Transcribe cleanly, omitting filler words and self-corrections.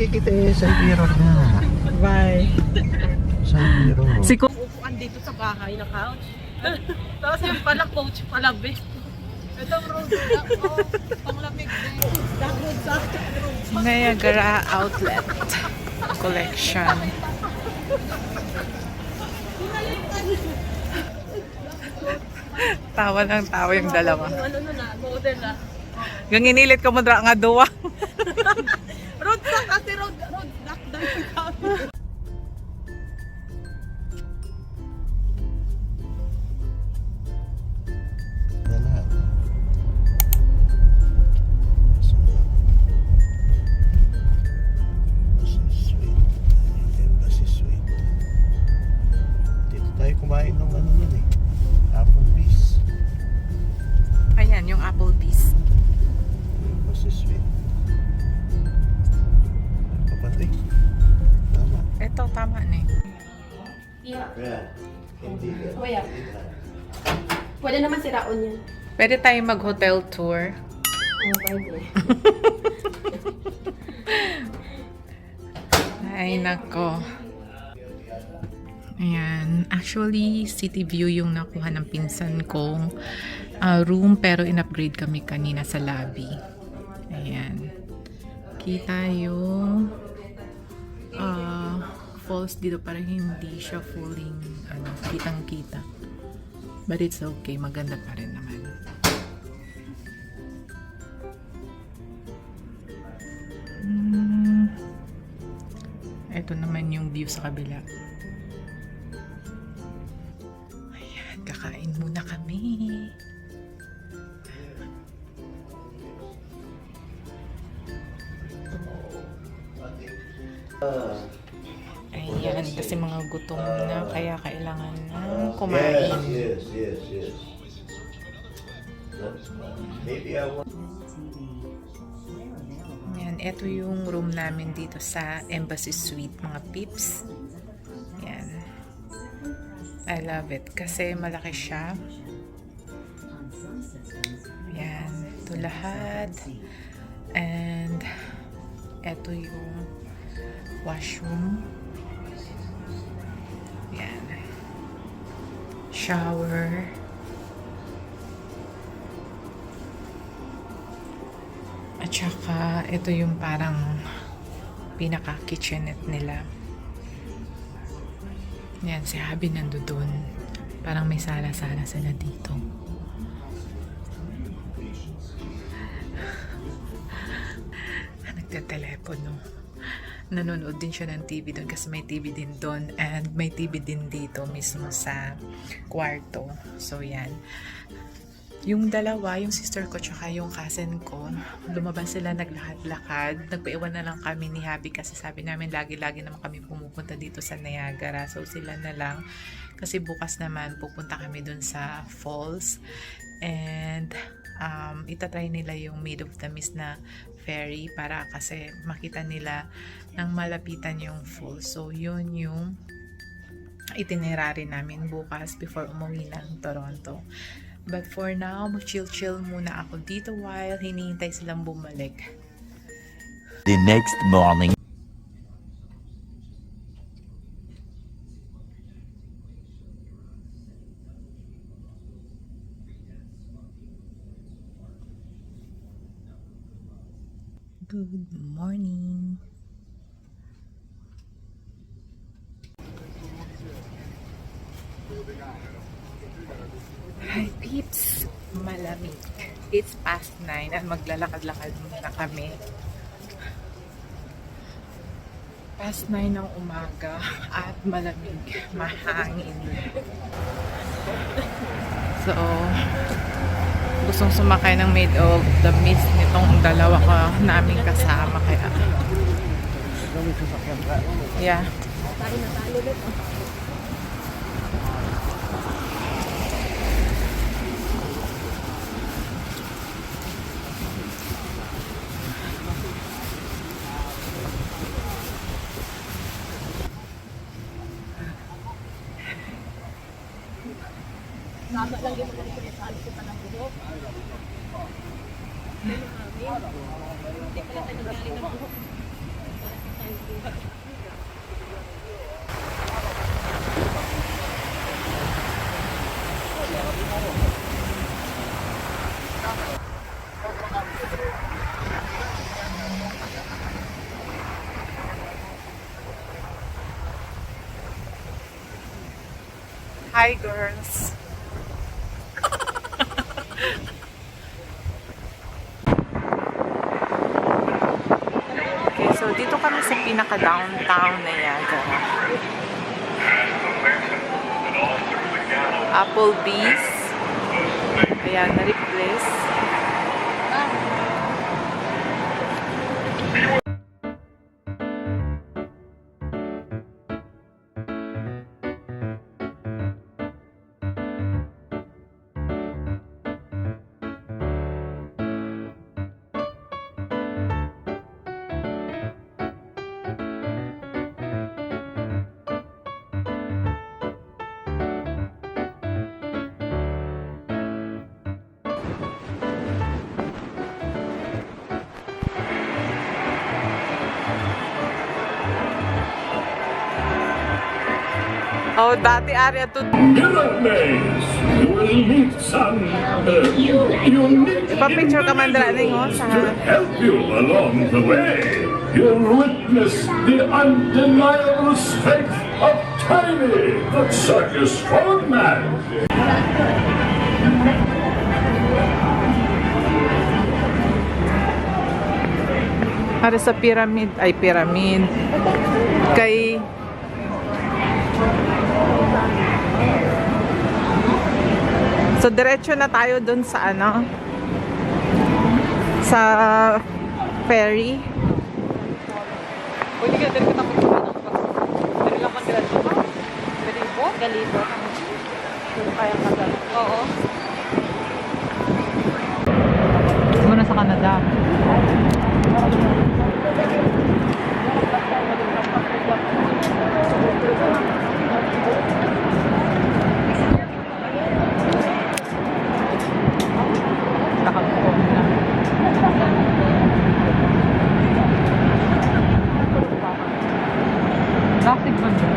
nakikita eh, sa mirror na. Bye. Sa mirror. Si upuan dito sa bahay na couch. Tapos yung pala coach palabi. Ito road panglamig din. Niagara Outlet Collection. Tawa ng tawa yung dalawa. Ano na, model na. Yung inilit ko mo nga duwa. Road block, ate, road block. Wala. Embassy Suite. Dito tayo kumain ng ano nun eh. Applebee's. Ayan, yung Applebee's. Embassy Suite. Kapatid. Tama. Ito, tama na eh. Yeah. Yeah. Hindi ka. Kuya. Pwede naman siraon yan. Pwede tayo mag-hotel tour. Oo, pwede. Ay, nako. Ayan. Actually, city view yung nakuha ng pinsan kong room, pero in-upgrade kami kanina sa lobby. Ayan. Kita yung falls dito, parang hindi siya fulling kitang-kita. But it's okay. Maganda pa rin naman. Ito naman yung view sa kabila. Ayan, kakain muna kami. Ayan, kasi mga gutom na, kaya kailangan na kumain. Yes. Maybe I want. Ayan, ito yung room namin dito sa Embassy Suite, mga peeps. Ayan. I love it kasi malaki siya. Ayan, ito lahat. And ito yung washroom. Ayan. Shower. At saka, ito yung parang pinaka-kitchenette nila. Yan, si Habi nandoon. Parang may sala-sala sila dito. Nagte-telepono. Nanonood din siya ng TV doon kasi may TV din doon and may TV din dito mismo sa kwarto. So, yan. Yung dalawa, yung sister ko tsaka yung cousin ko, lumabas sila naglakad-lakad. Nagpaiwan na lang kami ni Habi kasi sabi namin lagi-lagi naman kami pumupunta dito sa Niagara. So sila na lang kasi bukas naman pupunta kami dun sa falls. And itatry nila yung Maid of the Mist na ferry para kasi makita nila ng malapitan yung falls. So yun yung itinerary namin bukas before umuwi ng Toronto. But for now, mag-chill-chill muna ako dito while hinihintay silang bumalik. The next morning. Good morning. Hi peeps, malamig. It's past 9 at maglalakad-lakad muna kami. Past 9 ng umaga at malamig, mahangin. So, gustong sumakay ng Maid of the Mist nitong dalawa ko namin kasama kaya. Yeah. Tama lang yung mga pinasali ko pa ng buhok. Hindi pala tayo galing ng buhok. Hi, girls. Okay, so dito kami sa pinaka-downtown na Niagara. Applebee's. Ayan, na-replace. Oh, dati area to. Goodness, you will meet some unique Pa-picture ka man dala ning, oh, individuals sa- to help you along the way. You'll witness the undeniable strength of Tiny, the circus strongman. Para sa pyramid, ay pyramid. Kay So diretso na tayo dun sa ano? Sa ferry. Pwede ka din kita magpapalak pa. Dari lang man diretso ka. Galibo? Galibo. Kaya ka dyan. Oo. Muna sa Canada. Nakapong na. Plastic ba niya?